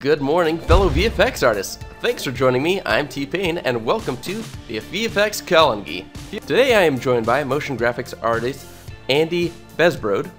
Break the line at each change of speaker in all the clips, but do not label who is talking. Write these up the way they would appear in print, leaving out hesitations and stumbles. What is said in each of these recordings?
Good morning, fellow VFX artists. Thanks for joining me. I'm T-Pain, and welcome to the VFX ANDY. Today I am joined by motion graphics artist Andy Besbrode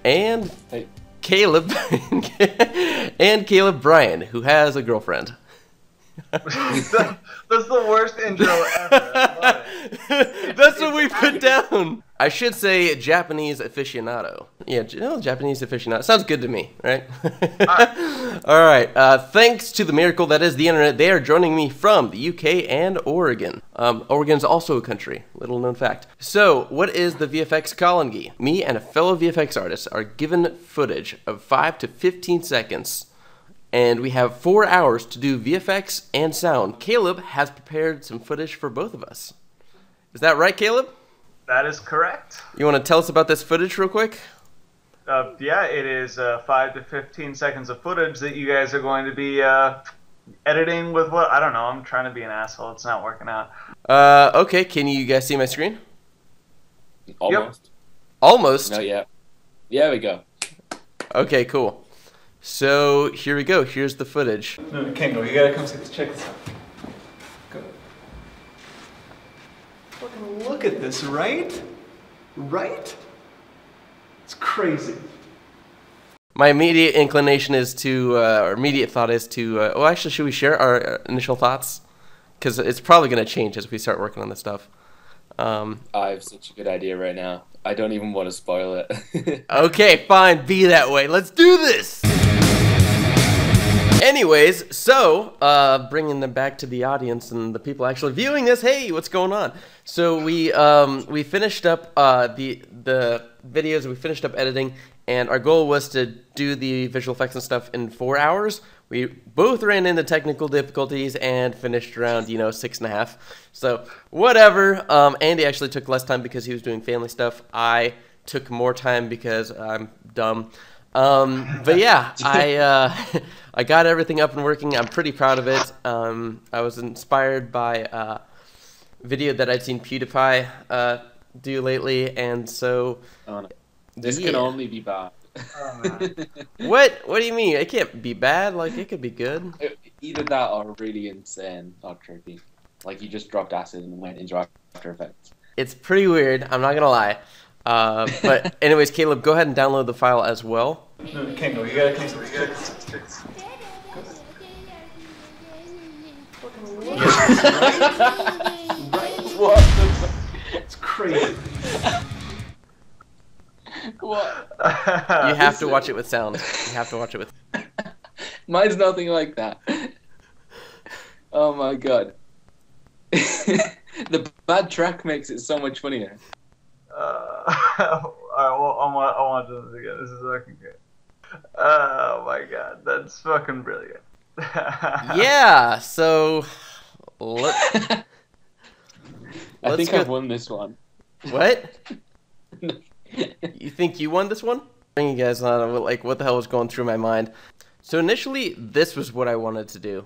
and Caleb and Caleb Bryan, who has a girlfriend.
That's the worst intro ever. I love it.
That's what we put down. I should say Japanese aficionado. Yeah, Japanese aficionado. Sounds good to me, right? All right. Thanks to the miracle that is the internet, they are joining me from the UK and Oregon. Oregon's also a country, little known fact. So, what is the VFX ANDY? Me and a fellow VFX artist are given footage of 5 to 15 seconds, and we have 4 hours to do VFX and sound. Caleb has prepared some footage for both of us. Is that right, Caleb?
That is correct.
You want to tell us about this footage real quick?
Yeah, it is 5 to 15 seconds of footage that you guys are going to be editing with what? I don't know. I'm trying to be an asshole. It's not working out.
Okay. Can you guys see my screen?
Almost.
Yep.
Almost?
No, yeah. Yeah, we go.
Okay, cool. So, here we go. Here's the footage.
No, you can't go. You gotta come check this out. Go. Fucking look at this, right? Right? It's crazy.
My immediate inclination is to, or immediate thought is to, well, actually, should we share our initial thoughts? Because it's probably going to change as we start working on this stuff.
I have such a good idea right now. I don't even want to spoil it.
Okay, fine. Be that way. Let's do this! Anyways, so, bringing them back to the audience and the people actually viewing this, hey, what's going on? So we finished up the videos, we finished up editing, and our goal was to do the visual effects and stuff in 4 hours. We both ran into technical difficulties and finished around, 6.5. So, whatever. Andy actually took less time because he was doing family stuff. I took more time because I'm dumb. But yeah, I got everything up and working. I'm pretty proud of it. I was inspired by a video that I'd seen PewDiePie do lately, and so
this can only be bad.
What do you mean? It can't be bad. Like, it could be good.
Either that or really insane or trippy. Like you just dropped acid and went into After Effects.
It's pretty weird. I'm not gonna lie. But anyways, Caleb, go ahead and download the file as well.
No, you can't go. You gotta come check this out. Fucking look at this, right?
What the fuck?
It's crazy.
What?
You have to watch it with sound. You have to watch it with.
Mine's nothing like that. Oh my god. The bad track makes it so much funnier.
Alright, well, I want to do this again. This is fucking good. Oh my god, that's fucking brilliant.
Yeah, so
I think I've won this one.
What? You think you won this one? Bring you guys on like what the hell was going through my mind. So initially, this was what I wanted to do.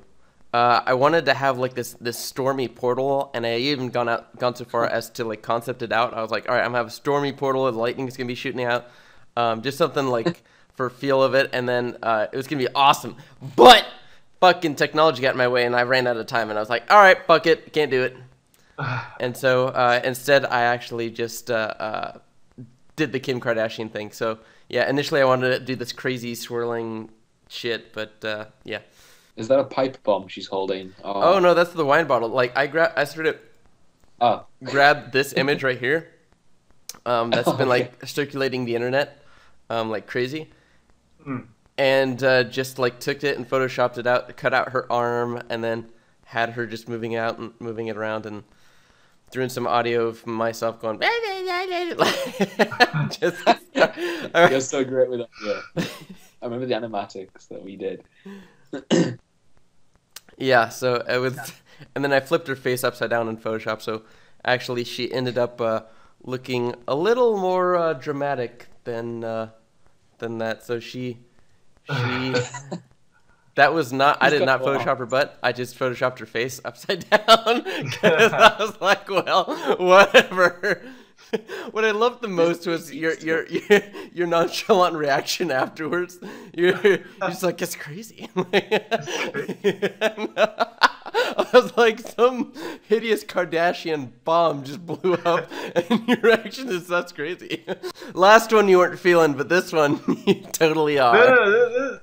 I wanted to have like this stormy portal, and I even gone so far as to like concept it out. I was like, all right, I'm gonna have a stormy portal, the lightning's gonna be shooting out, just something like for feel of it, and then it was gonna be awesome. But fucking technology got in my way, and I ran out of time, and I was like, all right, fuck it, can't do it. And so instead, I actually just did the Kim Kardashian thing. So yeah, initially I wanted to do this crazy swirling shit, but yeah.
Is that a pipe bomb she's holding?
Oh no, that's the wine bottle. Like I started grabbed this image right here. That's been like circulating the internet like crazy. And just like took it and photoshopped it out, cut out her arm, and then had her just moving out and moving it around, and threw in some audio of myself going just
You're so great with audio. I remember the animatics that we did.
Yeah, so it was, and then I flipped her face upside down in Photoshop, so actually she ended up looking a little more dramatic than that. So she that was not, I did not Photoshop her butt, I just Photoshopped her face upside down, because I was like, well, whatever. What I loved the most was your nonchalant reaction afterwards. You're just like, it's crazy. I was like, some hideous Kardashian bomb just blew up, and your reaction is, that's crazy. Last one you weren't feeling, but this one you totally are.
No,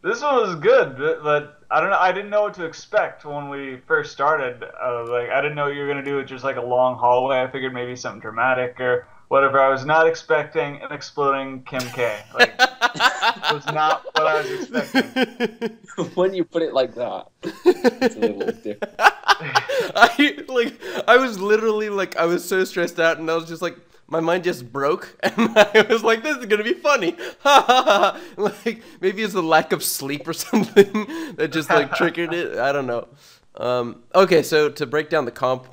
this one was good, but I don't know. I didn't know what to expect when we first started. Like, I didn't know what you were gonna do with just like a long hallway. I figured maybe something dramatic or whatever. I was not expecting an exploding Kim K. Like, it was not what I was expecting.
When you put it like that, it's a little different.
I was literally like, I was so stressed out, and I was just like, my mind just broke, and I was like, this is gonna be funny. Like, maybe it's the lack of sleep or something that just like triggered it. I don't know. Okay, so to break down the comp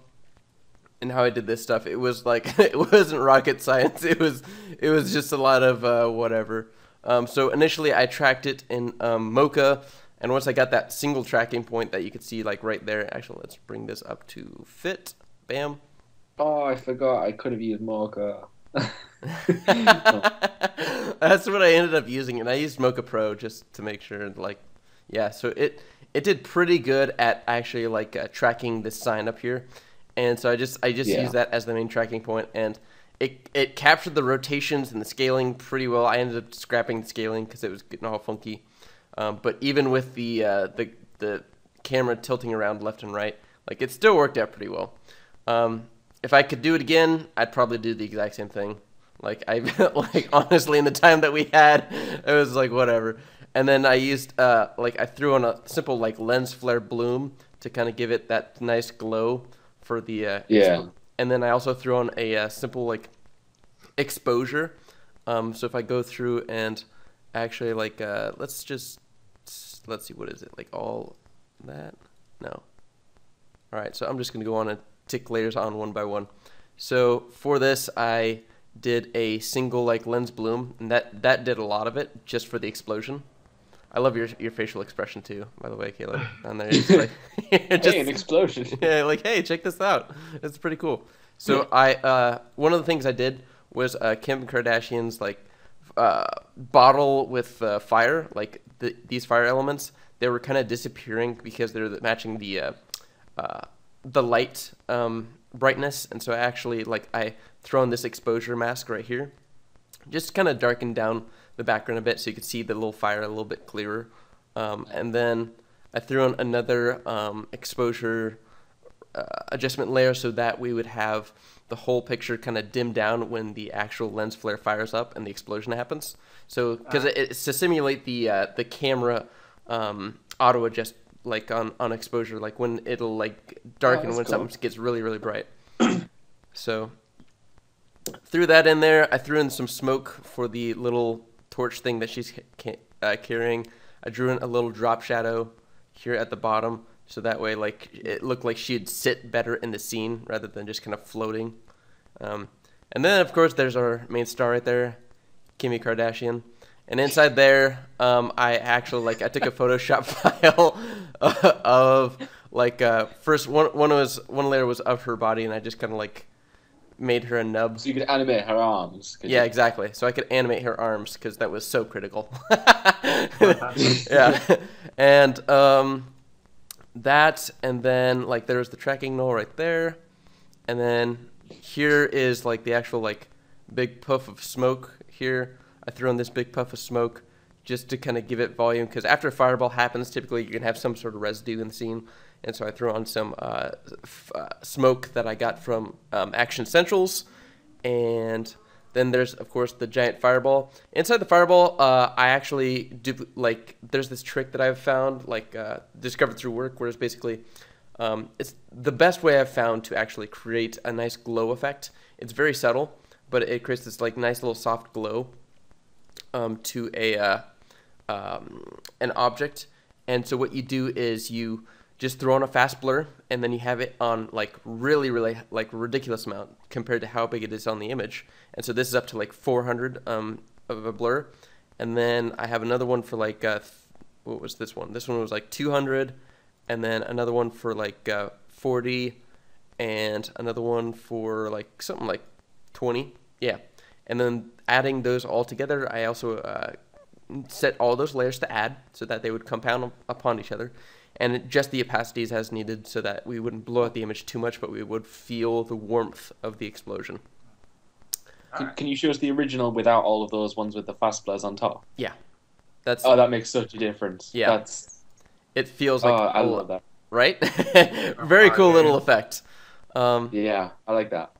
and how I did this stuff, it was like, it wasn't rocket science. It was just a lot of whatever. So initially I tracked it in Mocha, and once I got that single tracking point that you could see like right there, actually let's bring this up to fit. Bam.
Oh, I forgot. I could have used Mocha.
That's what I ended up using, and I used Mocha Pro just to make sure. Like, yeah, so it did pretty good at actually like tracking this sign up here, and so I just used that as the main tracking point, and it captured the rotations and the scaling pretty well. I ended up scrapping the scaling because it was getting all funky, but even with the camera tilting around left and right, like it still worked out pretty well. If I could do it again, I'd probably do the exact same thing. Like, like honestly, in the time that we had, it was like whatever. And then I used like I threw on a simple like lens flare bloom to kind of give it that nice glow for the And then I also threw on a simple like exposure. So if I go through and actually like let's see, what is it, like all that? No. All right, so I'm just gonna go on and tick layers on one by one. So for this, I did a single like lens bloom, and that did a lot of it just for the explosion. I love your facial expression too, by the way, Caleb. And there it's like
just, hey, an explosion.
Yeah, like, hey, check this out. It's pretty cool. So I one of the things I did was Kim Kardashian's like bottle with fire, like these fire elements. They were kind of disappearing because they're matching the light brightness, and so I throw in this exposure mask right here, just kind of darken down the background a bit so you could see the little fire a little bit clearer. And then I threw in another exposure adjustment layer so that we would have the whole picture kind of dim down when the actual lens flare fires up and the explosion happens. So because it's to simulate the camera auto adjust like on exposure, like when it'll like darken when something gets really, really bright. So threw that in there. I threw in some smoke for the little torch thing that she's carrying. I drew in a little drop shadow here at the bottom, so that way like it looked like she'd sit better in the scene rather than just kind of floating. And then of course there's our main star right there, Kimi Kardashian. And inside there, I actually I took a Photoshop file of like first one layer was of her body, and I just kind of like made her a nub.
So you could animate her arms.
Yeah, exactly. So I could animate her arms because that was so critical. Yeah, and that, and then like there's the tracking null right there, and then here is like the actual like big puff of smoke here. I threw in this big puff of smoke just to kind of give it volume, because after a fireball happens, typically you can have some sort of residue in the scene. And so I threw on some smoke that I got from Action Centrals. And then there's, of course, the giant fireball. Inside the fireball, I actually do, like, there's this trick that I've found, like, discovered through work, where it's basically, it's the best way I've found to actually create a nice glow effect. It's very subtle, but it creates this, like, nice little soft glow to an object. And so what you do is you just throw on a fast blur, and then you have it on like really like ridiculous amount compared to how big it is on the image. And so this is up to like 400 of a blur. And then I have another one for like what was this one? This one was like 200, and then another one for like 40, and another one for like something like 20, yeah. And then adding those all together, I also set all those layers to add so that they would compound upon each other. And adjust the opacities as needed so that we wouldn't blow out the image too much, but we would feel the warmth of the explosion.
Can you show us the original without all of those ones with the fast blurs on top?
Yeah.
Oh, that makes such a difference.
Yeah. It feels like...
I love that.
Right? Very cool little effect.
Yeah, I like that.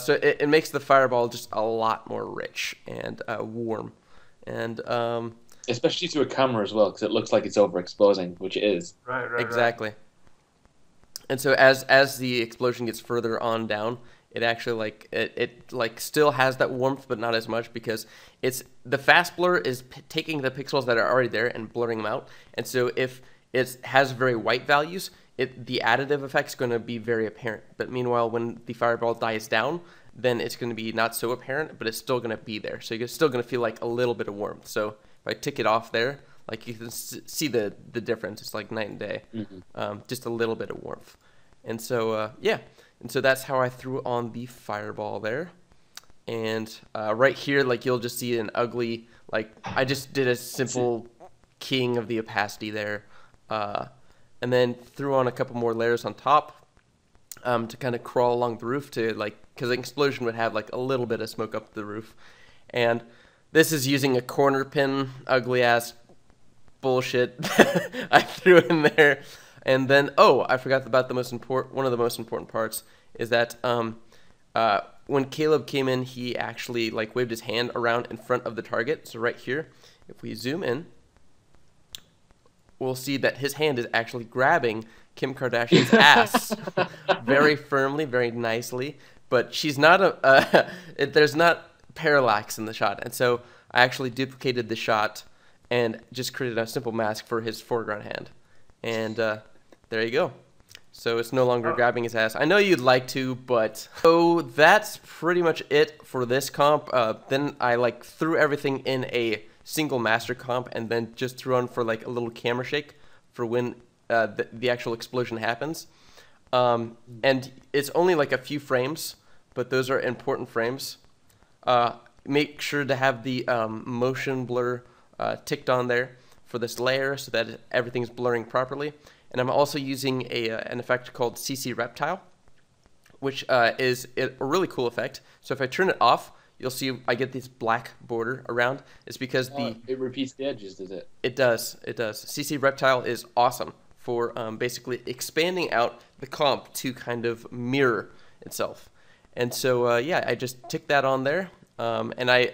So it makes the fireball just a lot more rich and warm. And...
especially to a camera as well, because it looks like it's overexposing, which it is.
Right.
Exactly. And so as the explosion gets further on down, it actually it still has that warmth, but not as much, because the fast blur is taking the pixels that are already there and blurring them out. And so if it has very white values, the additive effect's going to be very apparent. But meanwhile, when the fireball dies down, then it's going to be not so apparent, but it's still going to be there. So you're still going to feel like a little bit of warmth. So if I tick it off there, like you can see the difference. It's like night and day. Just a little bit of warmth. And so, yeah. And so that's how I threw on the fireball there. And right here, like you'll just see an ugly, like I just did a simple keying of the opacity there. And then threw on a couple more layers on top to kind of crawl along the roof to because an explosion would have like a little bit of smoke up the roof. And this is using a corner pin, ugly ass bullshit I threw in there. And then, I forgot about one of the most important parts is that when Caleb came in, he actually waved his hand around in front of the target. So right here, if we zoom in, we'll see that his hand is actually grabbing Kim Kardashian's ass very firmly, very nicely. But she's not there's not parallax in the shot, and so I actually duplicated the shot and just created a simple mask for his foreground hand, and there you go. So it's no longer grabbing his ass. I know you'd like to, but so that's pretty much it for this comp. Then I threw everything in a single master comp and then just threw on for a little camera shake for when the actual explosion happens. And it's only a few frames, but those are important frames. Make sure to have the motion blur ticked on there for this layer so that everything's blurring properly. And I'm also using an effect called CC Reptile, which is a really cool effect. So if I turn it off, you'll see I get this black border around. It's because
it repeats the edges, does it?
It does. It does. CC Reptile is awesome for basically expanding out the comp to kind of mirror itself. And so, yeah, I just tick that on there. And I,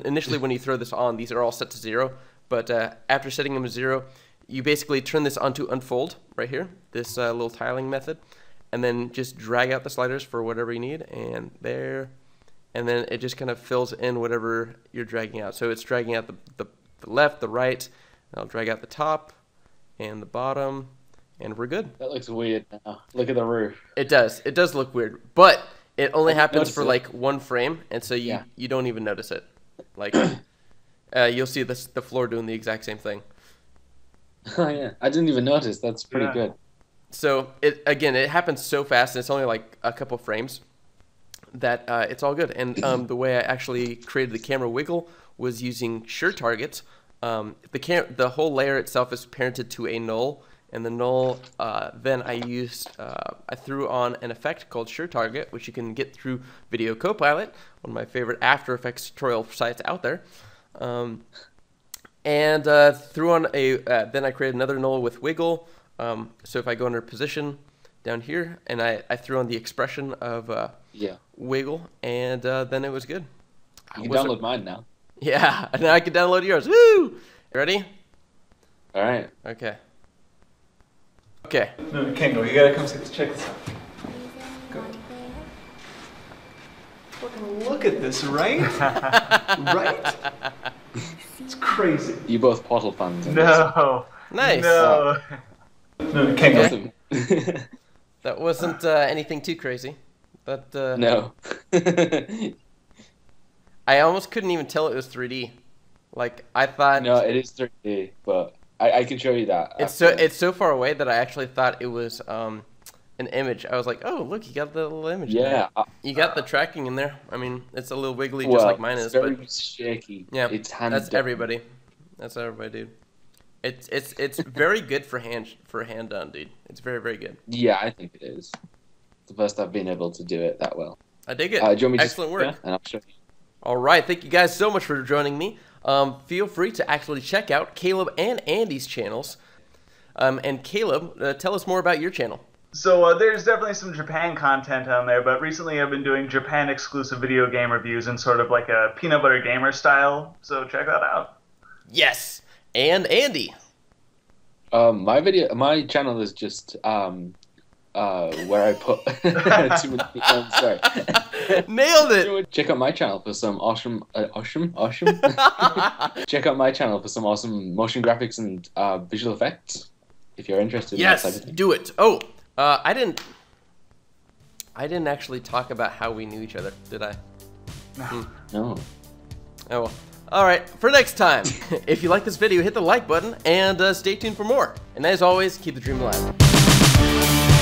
initially when you throw this on, these are all set to 0. But after setting them to 0, you basically turn this onto unfold right here, this little tiling method. And then just drag out the sliders for whatever you need. And there. And then it just kind of fills in whatever you're dragging out. So it's dragging out the left, the right. And I'll drag out the top and the bottom. And we're good.
That looks weird now. Look at the roof.
It does. It does look weird. But it only happens for one frame, and so you don't even notice it. You'll see the floor doing the exact same thing.
Oh yeah, I didn't even notice. That's pretty good.
So it happens so fast, and it's only a couple frames that it's all good. And the way I actually created the camera wiggle was using sure targets. The whole layer itself is parented to a null. And the null, then I threw on an effect called Sure Target, which you can get through Video Copilot, one of my favorite After Effects tutorial sites out there. And threw on then I created another null with Wiggle. So if I go under Position down here, and I threw on the expression of Wiggle, and then it was good.
You can download mine now.
Yeah, and now I can download yours. Woo! Ready?
All right.
Okay. Okay.
No, you can't go. You gotta come check this out. Go. Fucking look at this, right? Right? It's crazy.
You both Portal fans.
No.
Nice.
No. No, you can't go.
That wasn't anything too crazy, but
no.
I almost couldn't even tell it was 3D. I thought.
No, it is 3D, but I can show you that.
It's so far away that I actually thought it was an image, I was like, oh, look, you got the little image.
Yeah.
You got the tracking in there. I mean, it's a little wiggly, just like mine is.
It's very
but
shaky.
yeah,
it's hand
that's
done.
everybody. That's everybody, dude. It's very good for hand done, dude. It's very, very good.
Yeah, I think it is. It's the first I've been able to do it that well.
I dig it.
Do you want me to
Excellent work.
And I'll show you.
All right, thank you guys so much for joining me. Feel free to actually check out Caleb and Andy's channels. And Caleb, tell us more about your channel.
So there's definitely some Japan content on there, but recently I've been doing Japan exclusive video game reviews in sort of like a peanut butter gamer style. So check that out.
Yes, and Andy.
My channel is just where I put too many. Sorry.
Nailed it.
Check out my channel for some awesome. Check out my channel for some awesome motion graphics and visual effects. If you're interested.
Yes,
in that type of thing.
do it. Oh, I didn't actually talk about how we knew each other, did I?
No.
Oh well. Alright, for next time, if you like this video, hit the like button and stay tuned for more. And as always, keep the dream alive.